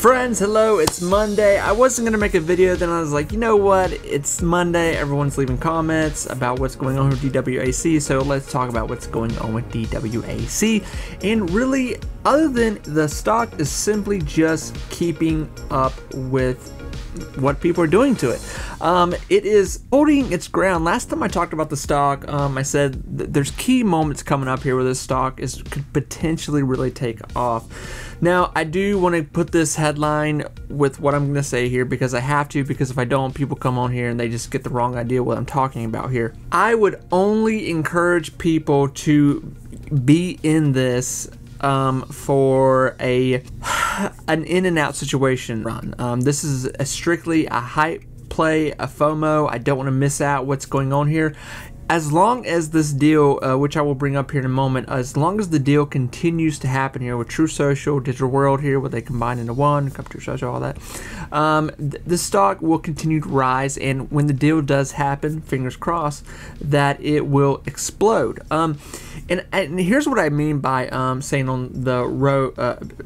Friends, hello, it's Monday. I wasn't gonna make a video, then I was like, you know what, it's Monday, everyone's leaving comments about what's going on with DWAC, so let's talk about what's going on with DWAC. And really, other than the stock is simply just keeping up with what people are doing to it. It is holding its ground. Last time I talked about the stock, I said there's key moments coming up here where this stock could potentially really take off. Now, I do want to put this headline with what I'm going to say here because I have to, because if I don't, people come on here and they just get the wrong idea what I'm talking about here. I would only encourage people to be in this for an in and out situation run. This is strictly a hype play, a FOMO. I don't want to miss out what's going on here. As long as this deal, which I will bring up here in a moment, as long as the deal continues to happen here with True Social, Digital World here, where they combine into one, True Social, all that, the stock will continue to rise, and when the deal does happen, fingers crossed, that it will explode. And here's what I mean by saying on the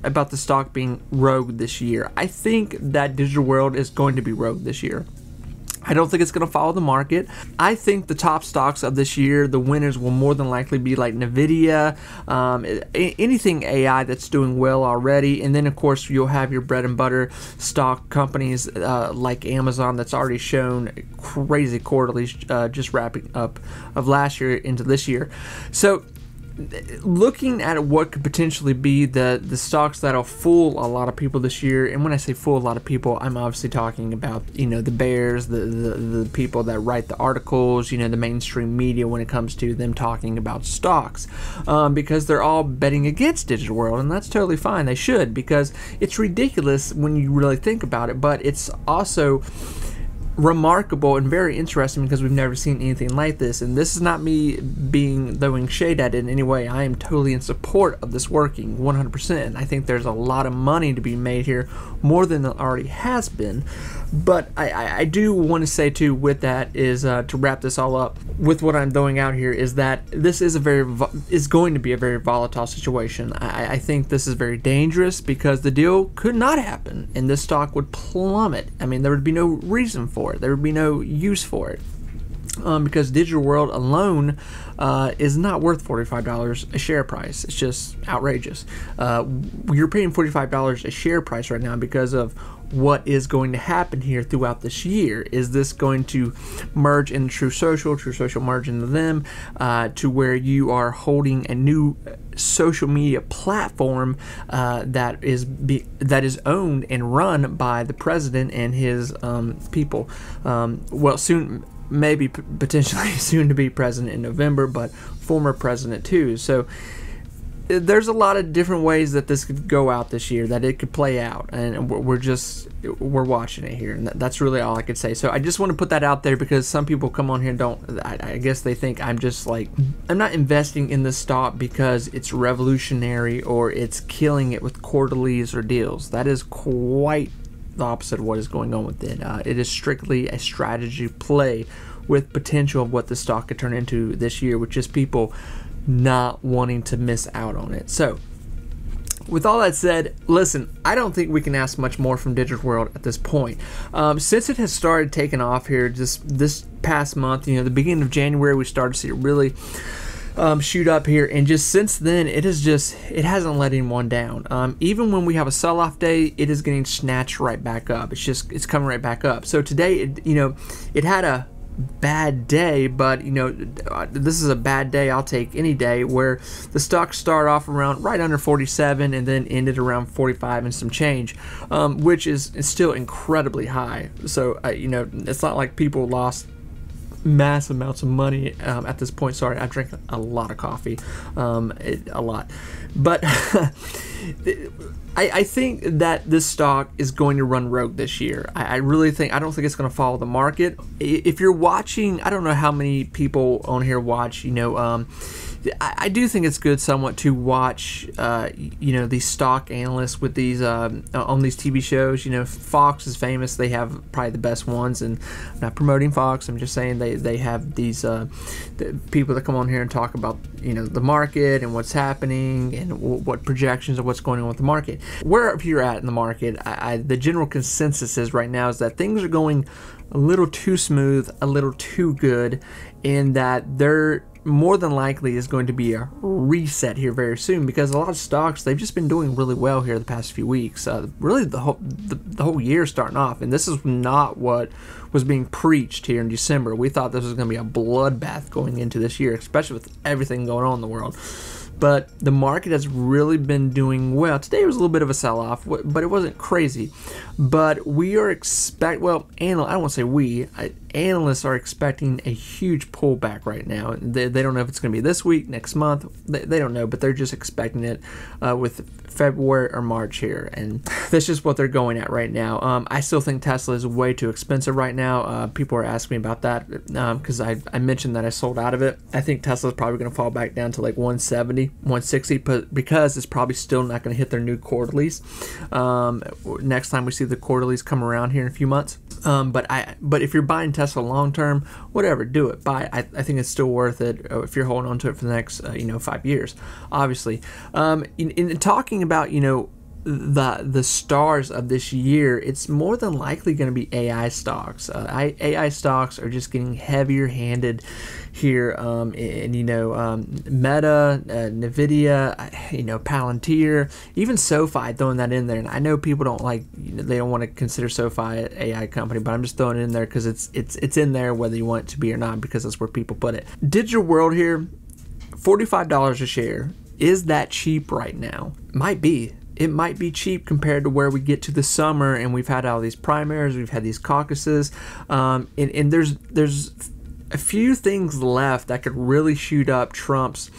about the stock being rogue this year. I think that Digital World is going to be rogue this year. I don't think it's going to follow the market. I think the top stocks of this year, the winners will more than likely be like Nvidia, anything AI that's doing well already. And then, of course, you'll have your bread and butter stock companies like Amazon that's already shown crazy quarterlies just wrapping up of last year into this year. So looking at what could potentially be the stocks that'll fool a lot of people this year, and when I say fool a lot of people, I'm obviously talking about, you know, the bears, the people that write the articles, you know, the mainstream media when it comes to them talking about stocks, because they're all betting against Digital World, and that's totally fine. They should, because it's ridiculous when you really think about it, but it's also remarkable and very interesting because we've never seen anything like this. And this is not me throwing shade at it in any way. I am totally in support of this working 100%. I think there's a lot of money to be made here, more than there already has been. But I do want to say too, with that, is to wrap this all up with what I'm throwing out here, is that this is going to be a very volatile situation. I think this is very dangerous because the deal could not happen and this stock would plummet. I mean, there would be no reason for it. There would be no use for it. Because Digital World alone is not worth $45 a share price. It's just outrageous. You're paying $45 a share price right now because of what is going to happen here throughout this year. Is this going to merge into True Social merge into them, to where you are holding a new social media platform that is owned and run by the president and his people? Well, soon, maybe potentially soon to be president in November, but former president too. So there's a lot of different ways that this could go out this year, that it could play out, and we're watching it here, and that's really all I could say. So I just want to put that out there because some people come on here and I guess they think I'm just like, I'm not investing in this stock because it's revolutionary or it's killing it with quarterlies or deals. That is quite the opposite of what is going on with it. It is strictly a strategy play with potential of what the stock could turn into this year, with just people not wanting to miss out on it. So with all that said, listen, I don't think we can ask much more from Digital World at this point. Since it has started taking off here just this past month, you know, the beginning of January, we started to see it really shoot up here, and just since then it hasn't let anyone down. Even when we have a sell-off day, it is getting snatched right back up. It's coming right back up. So today, it had a bad day, but this is a bad day I'll take any day, where the stock started off around right under 47 and then ended around 45 and some change, which is still incredibly high. So it's not like people lost massive amounts of money at this point. Sorry, I drank a lot of coffee, a lot, but I think that this stock is going to run rogue this year. I don't think it's going to follow the market. If you're watching, I don't know how many people on here watch, I do think it's good somewhat to watch, you know, these stock analysts with these on these TV shows. You know, Fox is famous; they have probably the best ones. And I'm not promoting Fox. I'm just saying they have these the people that come on here and talk about, you know, the market and what's happening and what projections of what's going on with the market. Wherever you're at in the market, the general consensus is right now is that things are going a little too smooth, a little too good, and that there more than likely is going to be a reset here very soon, because a lot of stocks, they've just been doing really well here the past few weeks. Really the whole year starting off, and this is not what was being preached here in December. We thought this was going to be a bloodbath going into this year, especially with everything going on in the world. But the market has really been doing well. Today was a little bit of a sell-off, but it wasn't crazy. But we are I don't want to say analysts are expecting a huge pullback right now. They don't know if it's going to be this week, next month. They don't know, but they're just expecting it with February or March here. And that's just what they're going at right now. I still think Tesla is way too expensive right now. People are asking me about that because I mentioned that I sold out of it. I think Tesla is probably going to fall back down to like 170, 160, but because it's probably still not going to hit their new quarterlies. Next time we see the quarterlies come around here in a few months. But if you're buying Tesla long term, whatever, do it. Buy. I think it's still worth it if you're holding on to it for the next 5 years. Obviously, in talking about the stars of this year, it's more than likely going to be AI stocks. AI stocks are just getting heavier handed here, and Meta, Nvidia, Palantir, even SoFi, throwing that in there. And I know people don't they don't want to consider SoFi an AI company, but I'm just throwing it in there because it's in there whether you want it to be or not, because that's where people put it. Digital World here, $45 a share. Is that cheap right now? Might be. It might be cheap compared to where we get to the summer, and we've had all these primaries, we've had these caucuses, and there's a few things left that could really shoot up Trump's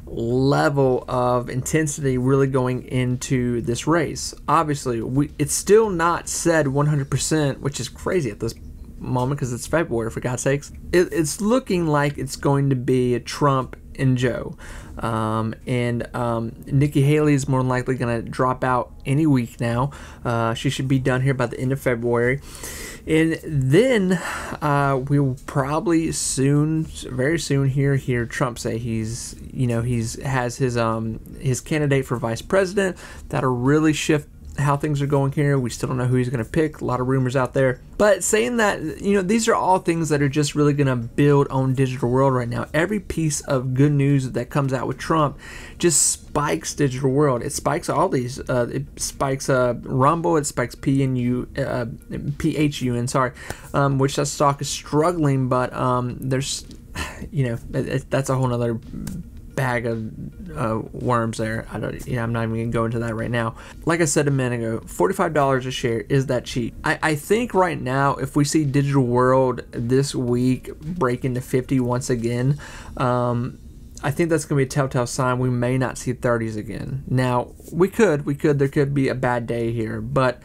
level of intensity really going into this race. Obviously, it's still not said 100%, which is crazy at this moment because it's February, for God's sakes. It's looking like it's going to be a Trump and Joe. Nikki Haley is more than likely going to drop out any week now. She should be done here by the end of February. And then we'll probably very soon hear Trump say he has his candidate for vice president. That'll really shift how things are going here. We still don't know who he's going to pick. A lot of rumors out there. But saying that, these are all things that are just really going to build on Digital World right now. Every piece of good news that comes out with Trump just spikes Digital World. It spikes all these. It spikes Rumble. It spikes PHUN, which that stock is struggling. But there's, that's a whole nother bag of worms there. I'm not even gonna go into that right now. Like I said a minute ago, $45 a share, is that cheap? I think right now, if we see Digital World this week break into 50 once again, I think that's gonna be a telltale sign we may not see 30s again. Now there could be a bad day here, but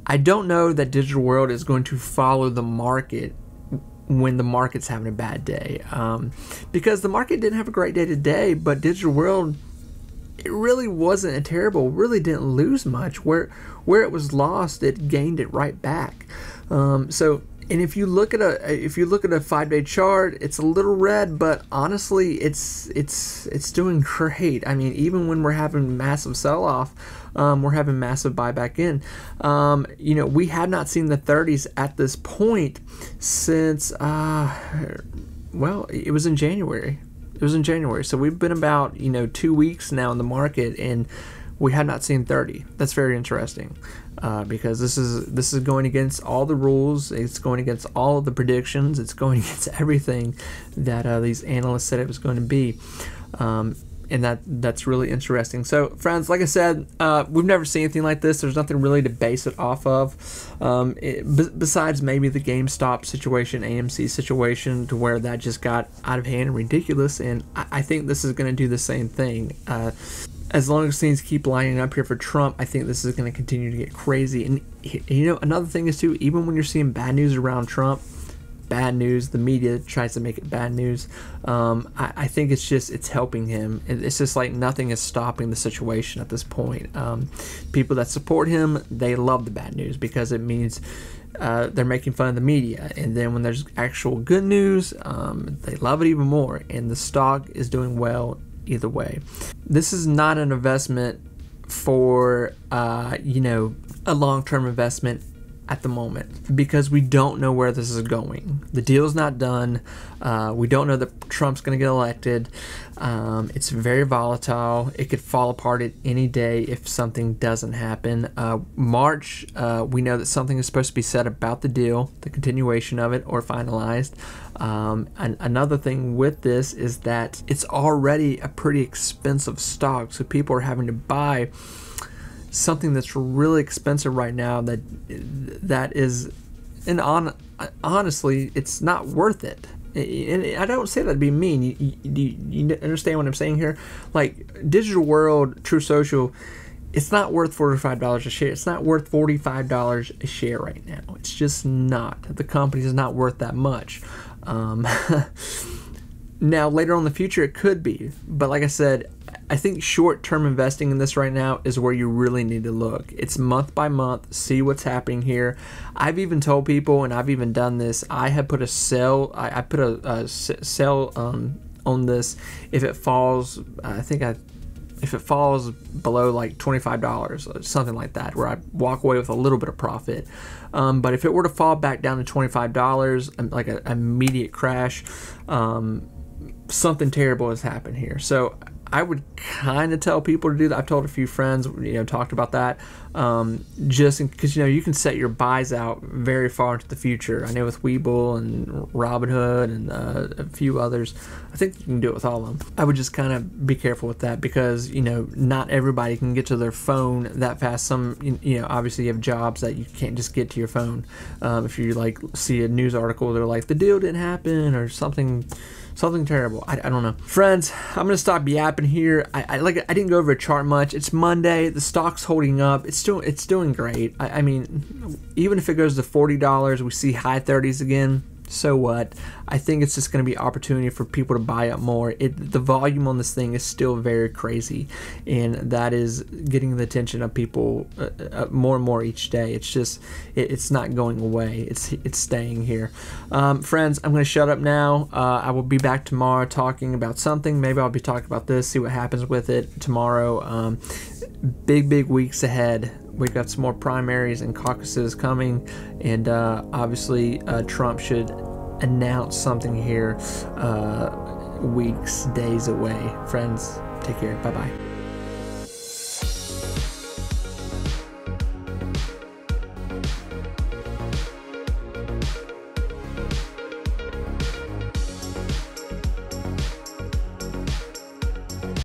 I don't know that Digital World is going to follow the market when the market's having a bad day, because the market didn't have a great day today, but Digital World, it really wasn't really didn't lose much. Where it was lost, it gained it right back. And if you look at a 5-day chart, it's a little red, but honestly, it's doing great. I mean, even when we're having massive sell-off, we're having massive buyback in. We have not seen the 30s at this point since it was in January. So we've been about 2 weeks now in the market, and we have not seen 30. That's very interesting, because this is going against all the rules. It's going against all of the predictions. It's going against everything that these analysts said it was going to be. And that's really interesting. So, friends, like I said, we've never seen anything like this. There's nothing really to base it off of, besides maybe the GameStop situation, AMC situation, to where that just got out of hand and ridiculous. And I think this is going to do the same thing. As long as things keep lining up here for Trump, I think this is going to continue to get crazy. And another thing is too, even when you're seeing bad news around Trump, bad news. The media tries to make it bad news. I think it's helping him. It's just like nothing is stopping the situation at this point. People that support him, they love the bad news because it means they're making fun of the media, and then when there's actual good news, they love it even more, and the stock is doing well either way. This is not an investment for a long-term investment at the moment, because we don't know where this is going. The deal's not done. We don't know that Trump's going to get elected. It's very volatile. It could fall apart at any day if something doesn't happen. March, we know that something is supposed to be said about the deal, the continuation of it, or finalized. And another thing with this is that it's already a pretty expensive stock, so people are having to buy something that's really expensive right now that is, and honestly, it's not worth it. And I don't say that to be mean. You understand what I'm saying here? Like, Digital World, True Social, it's not worth $45 a share. It's not worth $45 a share right now. It's just not. The company is not worth that much. Now, later on in the future, it could be. But like I said, I think short-term investing in this right now is where you really need to look. It's month by month, see what's happening here. I've even told people, and I've even done this, I have put a sell, I put a sell on this if it falls, if it falls below like $25 or something like that, where I walk away with a little bit of profit. But if it were to fall back down to $25, like an immediate crash, something terrible has happened here. So I would kind of tell people to do that. I've told a few friends, talked about that, just because, you can set your buys out very far into the future. I know with Webull and Robinhood and a few others, I think you can do it with all of them. I would just kind of be careful with that because, not everybody can get to their phone that fast. Some, obviously you have jobs that you can't just get to your phone. If you see a news article, they're like, the deal didn't happen or something terrible. I don't know. Friends, I'm gonna stop yapping here. I didn't go over a chart much. It's Monday. The stock's holding up. It's doing great. I mean, even if it goes to $40, we see high 30s again. So what? I think it's just going to be opportunity for people to buy up more. The volume on this thing is still very crazy, and that is getting the attention of people more and more each day. It's just it's not going away. It's staying here. Friends, I'm going to shut up now. I will be back tomorrow talking about something. Maybe I'll be talking about this, see what happens with it tomorrow. Big weeks ahead. We've got some more primaries and caucuses coming, and obviously Trump should announce something here weeks, days away. Friends, take care. Bye-bye.